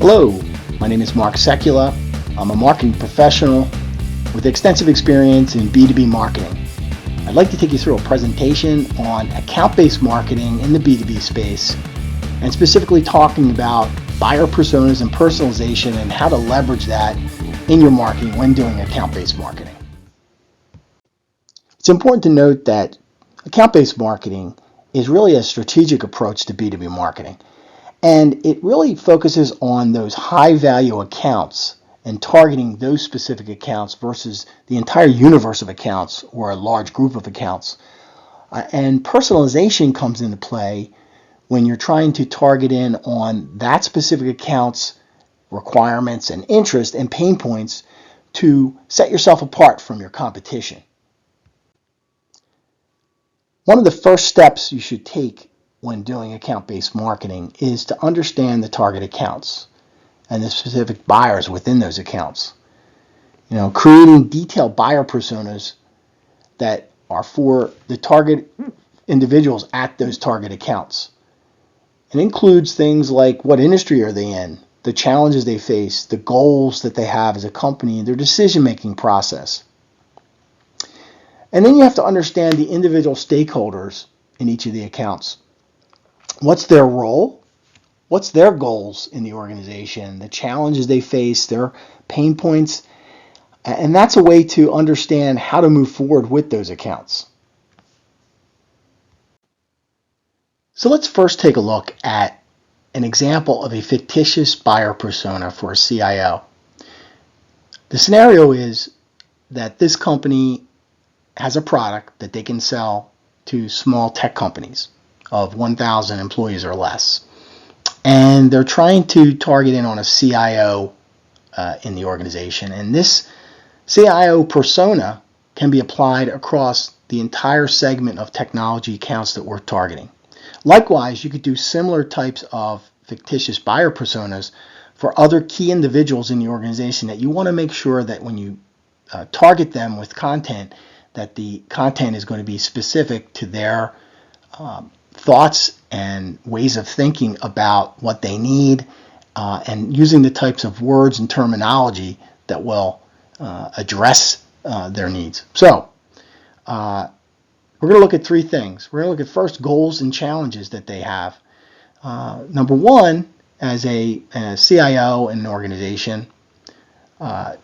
Hello, my name is Mark Sekula. I'm a marketing professional with extensive experience in B2B marketing. I'd like to take you through a presentation on account-based marketing in the B2B space, and specifically talking about buyer personas and personalization and how to leverage that in your marketing when doing account-based marketing. It's important to note that account-based marketing is really a strategic approach to B2B marketing. And it really focuses on those high-value accounts and targeting those specific accounts versus the entire universe of accounts or a large group of accounts. And personalization comes into play when you're trying to target in on that specific account's requirements and interest and pain points to set yourself apart from your competition. One of the first steps you should take when doing account-based marketing is to understand the target accounts and the specific buyers within those accounts. Creating detailed buyer personas that are for the target individuals at those target accounts. It includes things like what industry are they in, the challenges they face, the goals that they have as a company, and their decision-making process. And then you have to understand the individual stakeholders in each of the accounts. What's their role? What's their goals in the organization? The challenges they face, their pain points. And that's a way to understand how to move forward with those accounts. So let's first take a look at an example of a fictitious buyer persona for a CIO. The scenario is that this company has a product that they can sell to small tech companies of 1,000 employees or less. And they're trying to target in on a CIO in the organization. And this CIO persona can be applied across the entire segment of technology accounts that we're targeting. Likewise, you could do similar types of fictitious buyer personas for other key individuals in the organization that you want to make sure that when you target them with content, that the content is going to be specific to their thoughts and ways of thinking about what they need, and using the types of words and terminology that will address their needs. So we're going to look at three things. We're going to look at first goals and challenges that they have. Number one, as a CIO in an organization,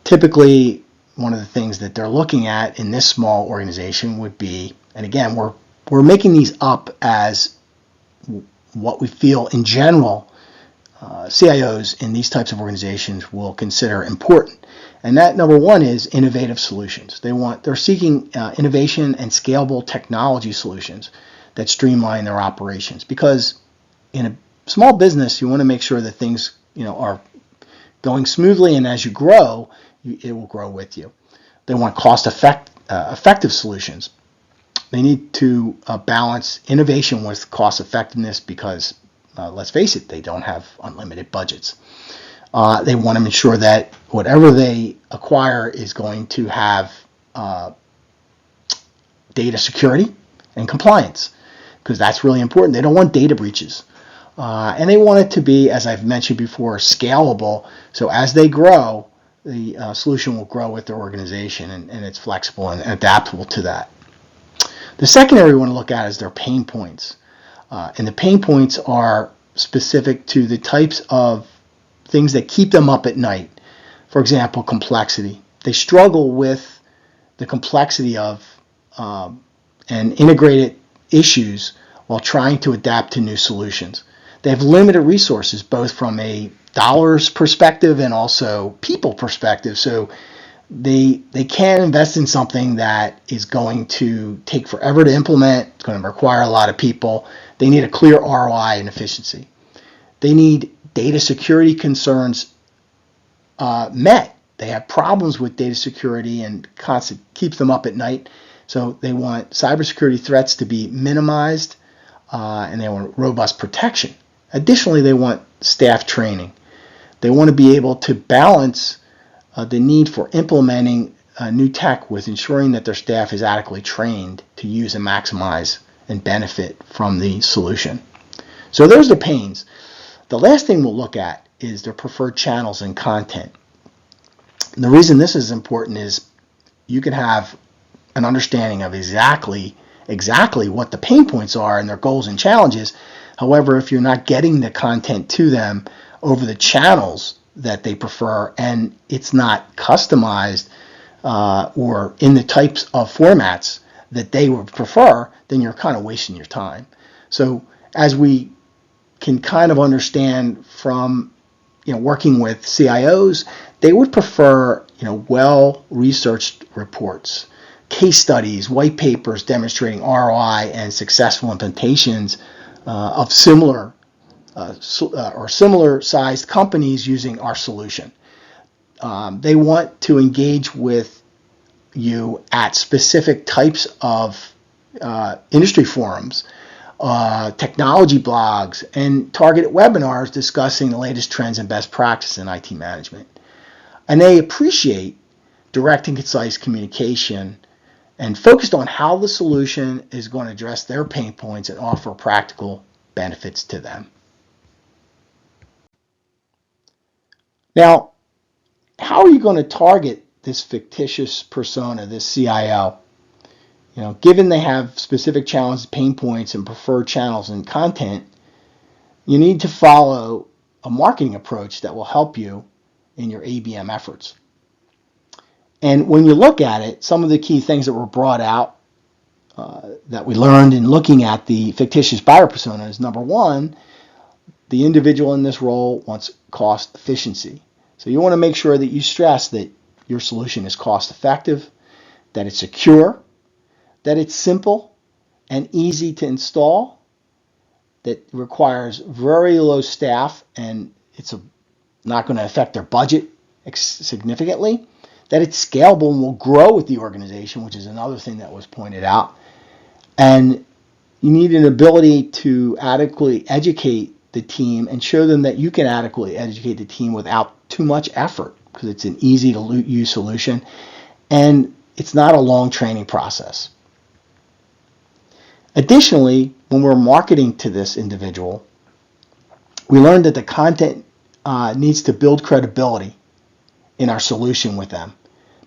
typically one of the things that they're looking at in this small organization would be, and again, we're making these up as what we feel in general CIOs in these types of organizations will consider important. And that number one is innovative solutions. They're seeking innovation and scalable technology solutions that streamline their operations, because in a small business you want to make sure that things are going smoothly, and as you grow, it will grow with you. They want effective solutions. They need to balance innovation with cost effectiveness because, let's face it, they don't have unlimited budgets. They want to ensure that whatever they acquire is going to have data security and compliance, because that's really important. They don't want data breaches. And they want it to be, as I've mentioned before, scalable. So as they grow, the solution will grow with their organization, and it's flexible and adaptable to that. The second area we want to look at is their pain points. And the pain points are specific to the types of things that keep them up at night. For example, complexity. They struggle with the complexity of and integrated issues while trying to adapt to new solutions. They have limited resources, both from a dollars perspective and also people perspective. So they can't invest in something that is going to take forever to implement. It's going to require a lot of people. They need a clear ROI and efficiency. They need data security concerns met. They have problems with data security and keeps them up at night. So they want cybersecurity threats to be minimized, and they want robust protection. Additionally, they want staff training. They want to be able to balance the need for implementing new tech with ensuring that their staff is adequately trained to use and maximize and benefit from the solution. So those are the pains. The last thing we'll look at is their preferred channels and content. And the reason this is important is you can have an understanding of exactly what the pain points are and their goals and challenges. However, if you're not getting the content to them over the channels that they prefer, and it's not customized or in the types of formats that they would prefer, then you're kind of wasting your time. So as we can kind of understand from working with CIOs, they would prefer well-researched reports, case studies, white papers demonstrating ROI and successful implementations of similar or similar-sized companies using our solution. They want to engage with you at specific types of industry forums, technology blogs, and targeted webinars discussing the latest trends and best practices in IT management. And they appreciate direct and concise communication and focused on how the solution is going to address their pain points and offer practical benefits to them. Now, how are you going to target this fictitious persona, this CIO? Given they have specific challenges, pain points, and preferred channels and content, you need to follow a marketing approach that will help you in your ABM efforts. And when you look at it, some of the key things that were brought out that we learned in looking at the fictitious buyer persona is, number one, the individual in this role wants cost efficiency. So you want to make sure that you stress that your solution is cost effective, that it's secure, that it's simple and easy to install, that requires very low staff and it's not going to affect their budget significantly, that it's scalable and will grow with the organization, which is another thing that was pointed out. And you need an ability to adequately educate the team and show them that you can adequately educate the team without too much effort, because it's an easy to use solution and it's not a long training process. Additionally, when we're marketing to this individual, we learned that the content needs to build credibility in our solution with them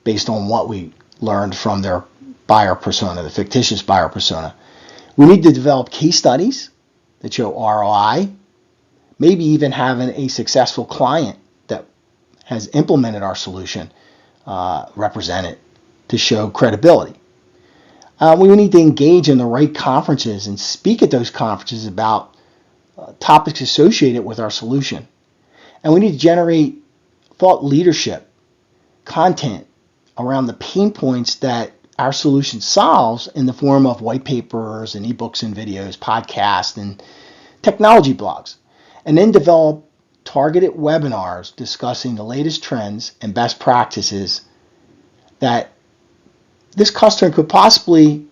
based on what we learned from their buyer persona, the fictitious buyer persona. We need to develop case studies that show ROI, maybe even having a successful client that has implemented our solution represented to show credibility. We need to engage in the right conferences and speak at those conferences about topics associated with our solution. And we need to generate thought leadership content around the pain points that our solution solves in the form of white papers and ebooks and videos, podcasts, and technology blogs. And then develop targeted webinars discussing the latest trends and best practices that this customer could possibly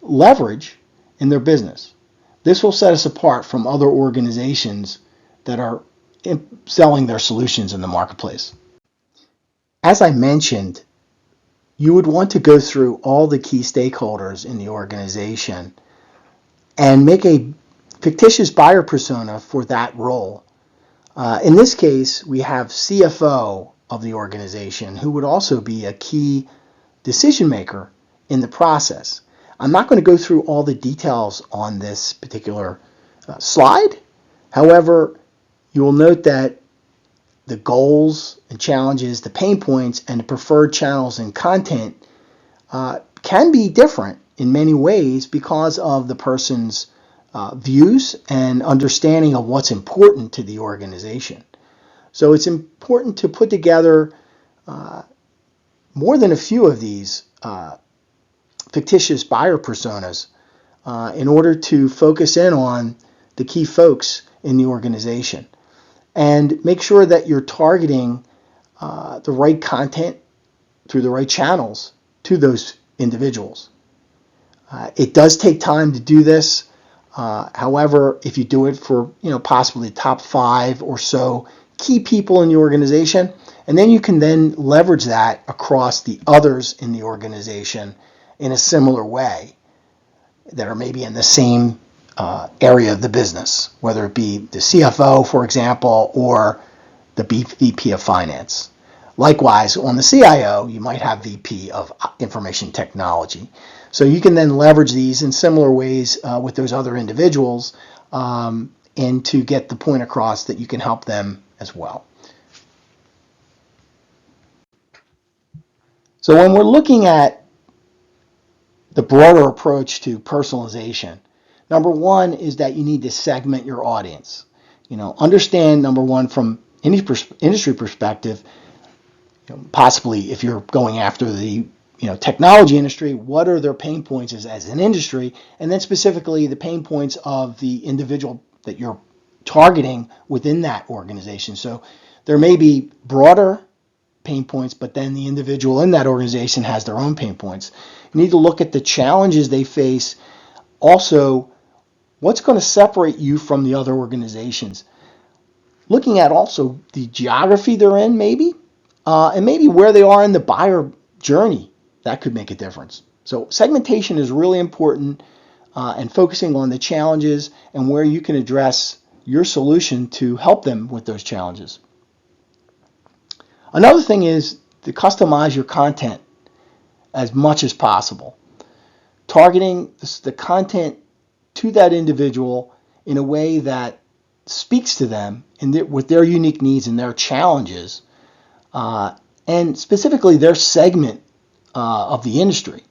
leverage in their business. This will set us apart from other organizations that are selling their solutions in the marketplace. As I mentioned, you would want to go through all the key stakeholders in the organization and make a fictitious buyer persona for that role. In this case, we have CFO of the organization, who would also be a key decision maker in the process. I'm not going to go through all the details on this particular slide. However, you will note that the goals and challenges, the pain points, and the preferred channels and content can be different in many ways because of the person's views and understanding of what's important to the organization. So it's important to put together more than a few of these fictitious buyer personas in order to focus in on the key folks in the organization. And make sure that you're targeting the right content through the right channels to those individuals. It does take time to do this. However, if you do it for possibly top 5 or so key people in the organization, and then you can then leverage that across the others in the organization in a similar way that are maybe in the same area of the business, whether it be the CFO, for example, or the VP of Finance. Likewise, on the CIO, you might have VP of Information Technology. So you can then leverage these in similar ways with those other individuals and to get the point across that you can help them as well. So when we're looking at the broader approach to personalization, number one is that you need to segment your audience. Understand, number one, from industry perspective, possibly if you're going after the technology industry, what are their pain points as an industry, and then specifically the pain points of the individual that you're targeting within that organization. So there may be broader pain points, but then the individual in that organization has their own pain points. You need to look at the challenges they face. Also, what's going to separate you from the other organizations? Looking at also the geography they're in, maybe, and maybe where they are in the buyer journey. That could make a difference. So segmentation is really important, and focusing on the challenges and where you can address your solution to help them with those challenges. Another thing is to customize your content as much as possible. Targeting the content to that individual in a way that speaks to them and with their unique needs and their challenges, and specifically their segment of the industry.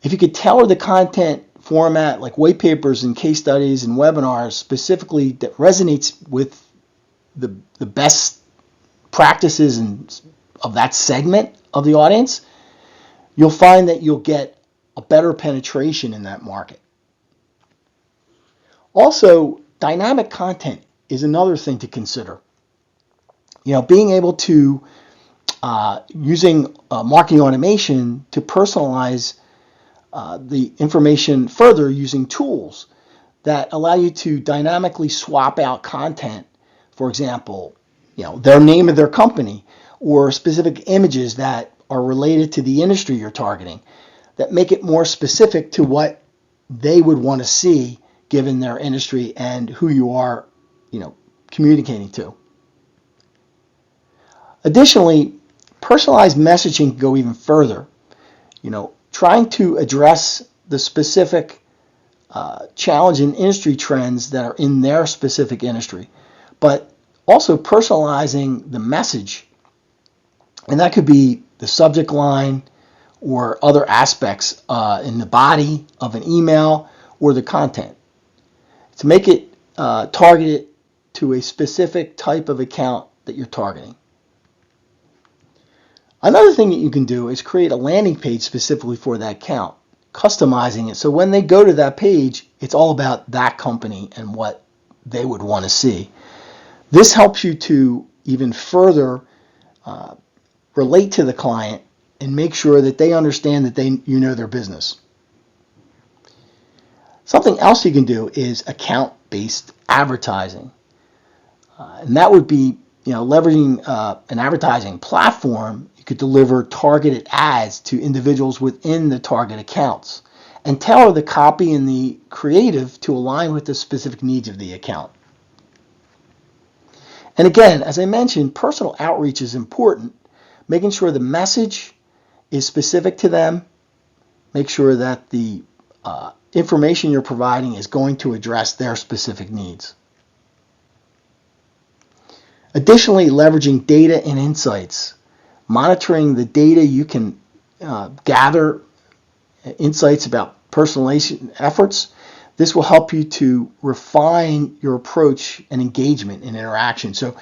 If you could tailor the content format like white papers and case studies and webinars specifically that resonates with the best practices of that segment of the audience, you'll find that you'll get a better penetration in that market. Also, dynamic content is another thing to consider. Being able to using marketing automation to personalize the information further using tools that allow you to dynamically swap out content. For example, their name of their company or specific images that are related to the industry you're targeting that make it more specific to what they would want to see given their industry and who you are, communicating to. Additionally, personalized messaging can go even further. Trying to address the specific challenge in industry trends that are in their specific industry, but also personalizing the message. And that could be the subject line or other aspects in the body of an email or the content to make it targeted to a specific type of account that you're targeting. Another thing that you can do is create a landing page specifically for that account, customizing it so when they go to that page, it's all about that company and what they would want to see. This helps you to even further relate to the client and make sure that they understand that you know their business. Something else you can do is account-based advertising. And that would be leveraging an advertising platform. You could deliver targeted ads to individuals within the target accounts and tailor the copy and the creative to align with the specific needs of the account. And again, as I mentioned, personal outreach is important. Making sure the message is specific to them. Make sure that the information you're providing is going to address their specific needs. Additionally, leveraging data and insights. Monitoring the data you can gather insights about personalization efforts. This will help you to refine your approach and engagement and interaction. So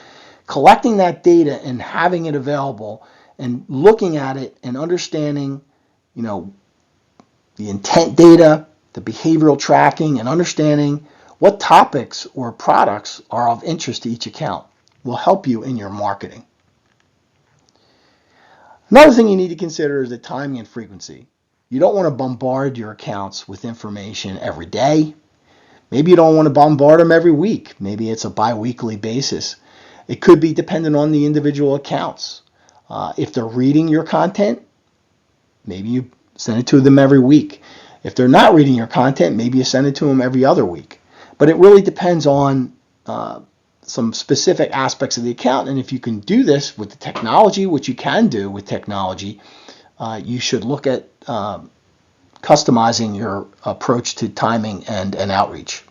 collecting that data and having it available and looking at it and understanding, the intent data, the behavioral tracking, and understanding what topics or products are of interest to each account will help you in your marketing. Another thing you need to consider is the timing and frequency. You don't want to bombard your accounts with information every day. Maybe you don't want to bombard them every week. Maybe it's a bi-weekly basis. It could be dependent on the individual accounts. If they're reading your content, maybe you send it to them every week. If they're not reading your content, maybe you send it to them every other week. But it really depends on some specific aspects of the account. And if you can do this with the technology, which you can do with technology, you should look at customizing your approach to timing and outreach.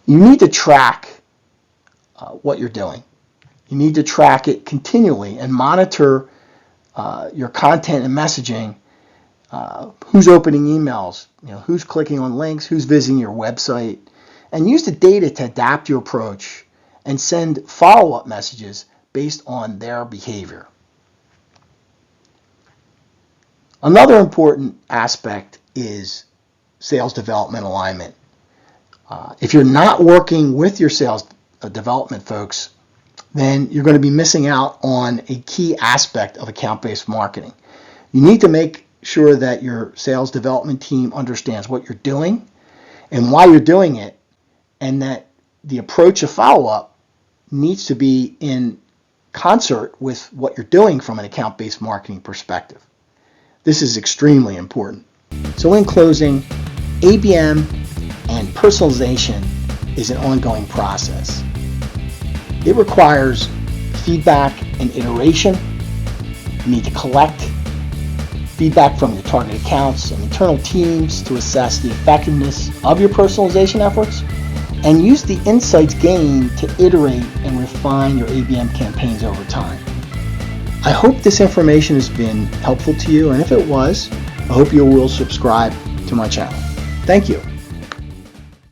You need to track what you're doing. You need to track it continually and monitor your content and messaging. Who's opening emails, who's clicking on links, who's visiting your website, and use the data to adapt your approach and send follow-up messages based on their behavior. Another important aspect is sales development alignment. If you're not working with your sales development folks, then you're going to be missing out on a key aspect of account-based marketing. You need to make sure that your sales development team understands what you're doing and why you're doing it, and that the approach of follow-up needs to be in concert with what you're doing from an account-based marketing perspective. This is extremely important. So in closing, ABM and personalization is an ongoing process. It requires feedback and iteration. You need to collect feedback from your target accounts and internal teams to assess the effectiveness of your personalization efforts, and use the insights gained to iterate and refine your ABM campaigns over time. I hope this information has been helpful to you, and if it was, I hope you will subscribe to my channel. Thank you.